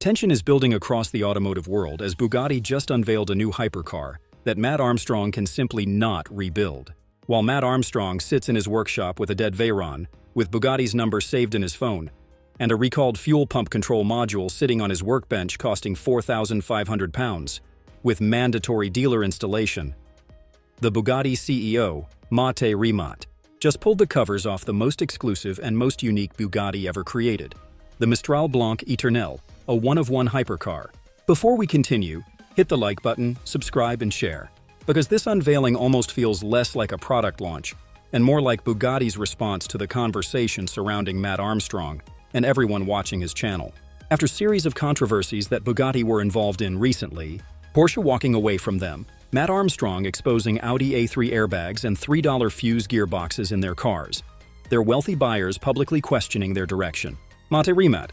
Tension is building across the automotive world as Bugatti just unveiled a new hypercar that Mat Armstrong can simply not rebuild. While Mat Armstrong sits in his workshop with a dead Veyron, with Bugatti's number saved in his phone, and a recalled fuel pump control module sitting on his workbench costing £4,500, with mandatory dealer installation, the Bugatti CEO, Mat Armstrong, just pulled the covers off the most exclusive and most unique Bugatti ever created, the Mistral Blanc Eternel, a one-of-one hypercar. Before we continue, hit the like button, subscribe, and share, because this unveiling almost feels less like a product launch and more like Bugatti's response to the conversation surrounding Mat Armstrong and everyone watching his channel. After a series of controversies that Bugatti were involved in recently, Porsche walking away from them, Mat Armstrong exposing Audi A3 airbags and $3 fuse gearboxes in their cars, their wealthy buyers publicly questioning their direction. Mat Armstrong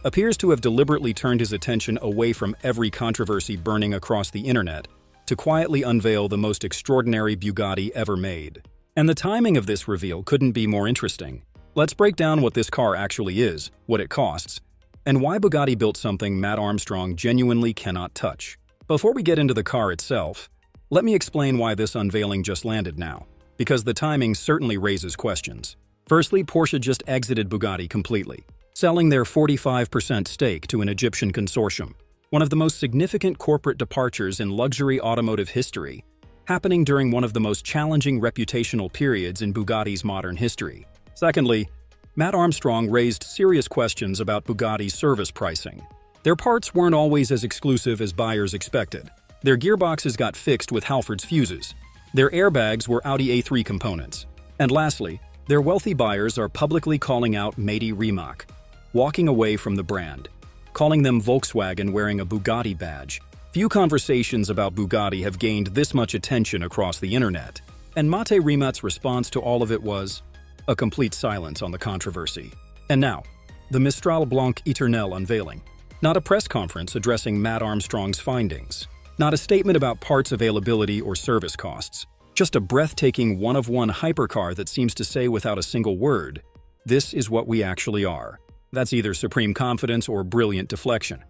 appears to have deliberately turned his attention away from every controversy burning across the internet to quietly unveil the most extraordinary Bugatti ever made. And the timing of this reveal couldn't be more interesting. Let's break down what this car actually is, what it costs, and why Bugatti built something Mat Armstrong genuinely cannot touch. Before we get into the car itself, let me explain why this unveiling just landed now, because the timing certainly raises questions. Firstly, Porsche just exited Bugatti completely, selling their 45% stake to an Egyptian consortium, one of the most significant corporate departures in luxury automotive history, happening during one of the most challenging reputational periods in Bugatti's modern history. Secondly, Mat Armstrong raised serious questions about Bugatti's service pricing. Their parts weren't always as exclusive as buyers expected. Their gearboxes got fixed with Halford's fuses. Their airbags were Audi A3 components. And lastly, their wealthy buyers are publicly calling out Rimac, walking away from the brand, calling them Volkswagen wearing a Bugatti badge. Few conversations about Bugatti have gained this much attention across the internet, and Mat Armstrong's response to all of it was a complete silence on the controversy. And now, the Mistral Blanc Eternel unveiling. Not a press conference addressing Mat Armstrong's findings, not a statement about parts availability or service costs, just a breathtaking one-of-one hypercar that seems to say without a single word, "This is what we actually are." That's either supreme confidence or brilliant deflection.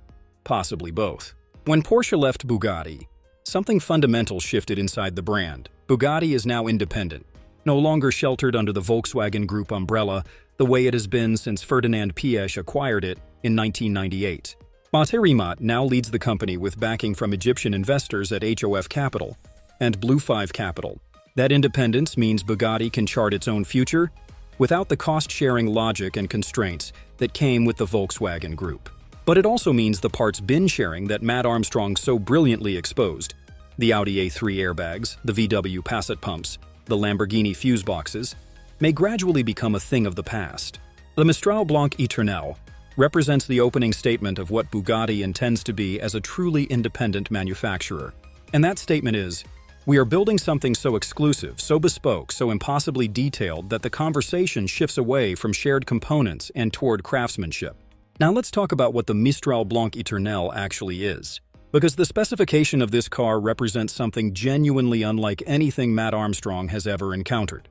Possibly both. When Porsche left Bugatti, something fundamental shifted inside the brand. Bugatti is now independent, no longer sheltered under the Volkswagen Group umbrella the way it has been since Ferdinand Piëch acquired it in 1998. Mat Armstrong now leads the company with backing from Egyptian investors at HOF Capital and Blue 5 Capital. That independence means Bugatti can chart its own future without the cost-sharing logic and constraints that came with the Volkswagen Group. But it also means the parts bin sharing that Mat Armstrong so brilliantly exposed, the Audi A3 airbags, the VW Passat pumps, the Lamborghini fuse boxes, may gradually become a thing of the past. The Mistral Blanc Eternel represents the opening statement of what Bugatti intends to be as a truly independent manufacturer. And that statement is, we are building something so exclusive, so bespoke, so impossibly detailed that the conversation shifts away from shared components and toward craftsmanship. Now let's talk about what the Mistral Blanc Eternel actually is, because the specification of this car represents something genuinely unlike anything Mat Armstrong has ever encountered.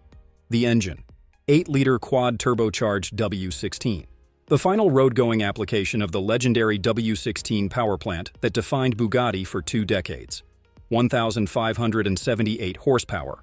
The engine, 8-liter quad-turbocharged W16. The final road-going application of the legendary W16 power plant that defined Bugatti for 2 decades. 1,578 horsepower,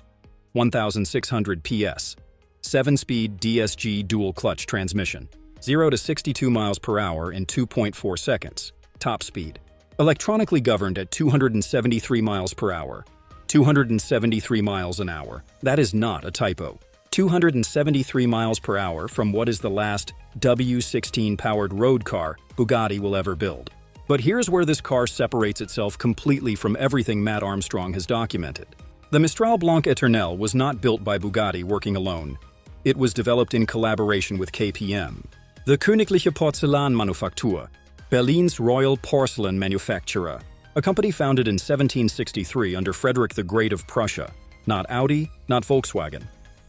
1,600 PS, 7-speed DSG dual-clutch transmission, 0 to 62 miles per hour in 2.4 seconds, top speed. Electronically governed at 273 miles per hour, 273 miles an hour. That is not a typo. 273 miles per hour from what is the last W16-powered road car Bugatti will ever build. But here's where this car separates itself completely from everything Mat Armstrong has documented. The Mistral Blanc Eternel was not built by Bugatti working alone. It was developed in collaboration with KPM, the Königliche Porzellanmanufaktur, Berlin's royal porcelain manufacturer, a company founded in 1763 under Frederick the Great of Prussia. Not Audi, not Volkswagen,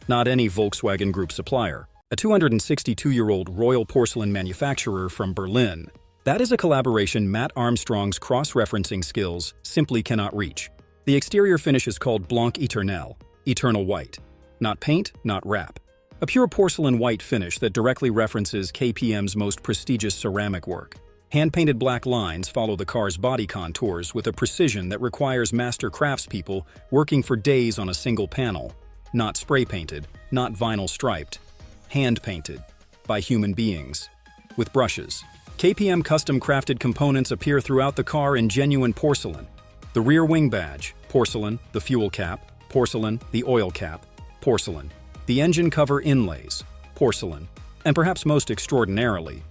not any Volkswagen Group supplier. A 262-year-old royal porcelain manufacturer from Berlin. That is a collaboration Mat Armstrong's cross-referencing skills simply cannot reach. The exterior finish is called Blanc Eternel, eternal white. Not paint, not wrap. A pure porcelain white finish that directly references KPM's most prestigious ceramic work. Hand-painted black lines follow the car's body contours with a precision that requires master craftspeople working for days on a single panel. Not spray-painted, not vinyl striped. Hand-painted by human beings with brushes. KPM custom-crafted components appear throughout the car in genuine porcelain. The rear wing badge, porcelain. The fuel cap, porcelain. The oil cap, porcelain. The engine cover inlays, porcelain. And perhaps most extraordinarily,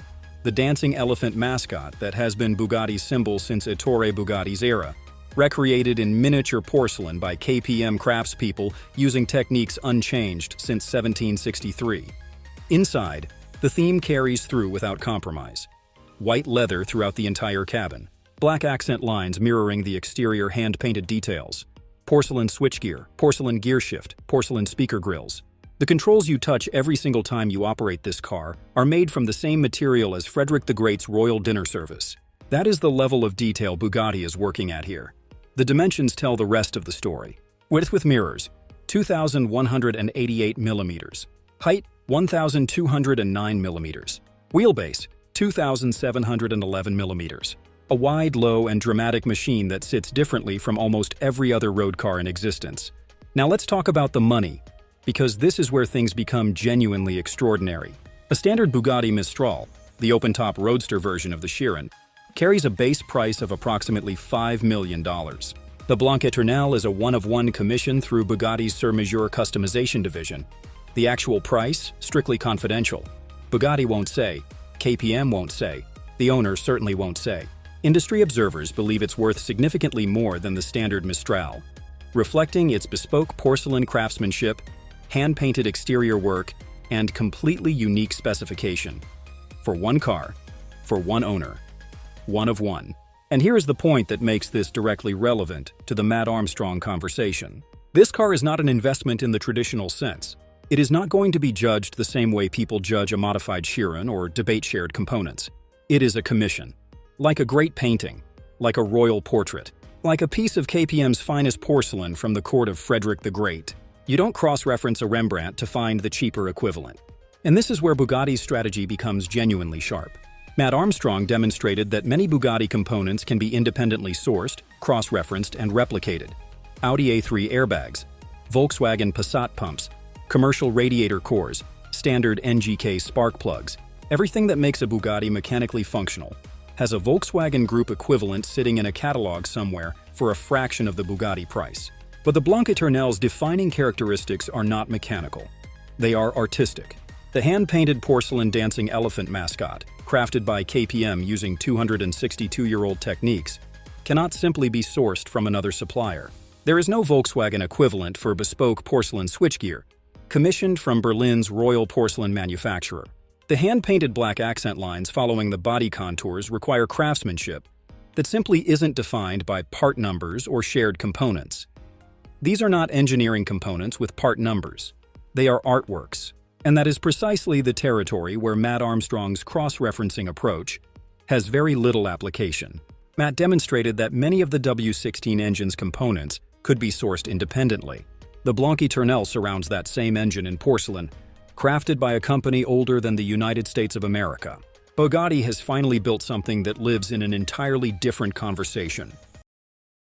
the dancing elephant mascot that has been Bugatti's symbol since Ettore Bugatti's era, recreated in miniature porcelain by KPM craftspeople using techniques unchanged since 1763. Inside, the theme carries through without compromise. White leather throughout the entire cabin, black accent lines mirroring the exterior hand-painted details, porcelain switchgear, porcelain gearshift, porcelain speaker grills. The controls you touch every single time you operate this car are made from the same material as Frederick the Great's royal dinner service. That is the level of detail Bugatti is working at here. The dimensions tell the rest of the story. Width with mirrors, 2,188 millimeters. Height, 1,209 millimeters. Wheelbase, 2,711 millimeters. A wide, low, and dramatic machine that sits differently from almost every other road car in existence. Now let's talk about the money, because this is where things become genuinely extraordinary. A standard Bugatti Mistral, the open-top roadster version of the Chiron, carries a base price of approximately $5 million. The Blanc Eternel is a one-of-one commission through Bugatti's Sur Mesure customization division. The actual price, strictly confidential. Bugatti won't say, KPM won't say, the owner certainly won't say. Industry observers believe it's worth significantly more than the standard Mistral, reflecting its bespoke porcelain craftsmanship, hand-painted exterior work, and completely unique specification. For one car, for one owner. One of one. And here is the point that makes this directly relevant to the Mat Armstrong conversation. This car is not an investment in the traditional sense. It is not going to be judged the same way people judge a modified Chiron or debate shared components. It is a commission. Like a great painting, like a royal portrait, like a piece of KPM's finest porcelain from the court of Frederick the Great. You don't cross-reference a Rembrandt to find the cheaper equivalent. And this is where Bugatti's strategy becomes genuinely sharp. Mat Armstrong demonstrated that many Bugatti components can be independently sourced, cross-referenced, and replicated. Audi A3 airbags, Volkswagen Passat pumps, commercial radiator cores, standard NGK spark plugs, everything that makes a Bugatti mechanically functional, has a Volkswagen Group equivalent sitting in a catalog somewhere for a fraction of the Bugatti price. But the Blanc Eternel's defining characteristics are not mechanical. They are artistic. The hand-painted porcelain dancing elephant mascot, crafted by KPM using 262-year-old techniques, cannot simply be sourced from another supplier. There is no Volkswagen equivalent for bespoke porcelain switchgear, commissioned from Berlin's royal porcelain manufacturer. The hand-painted black accent lines following the body contours require craftsmanship that simply isn't defined by part numbers or shared components. These are not engineering components with part numbers. They are artworks. And that is precisely the territory where Mat Armstrong's cross-referencing approach has very little application. Mat demonstrated that many of the W16 engine's components could be sourced independently. The Blanc Eternel surrounds that same engine in porcelain, crafted by a company older than the United States of America. Bugatti has finally built something that lives in an entirely different conversation.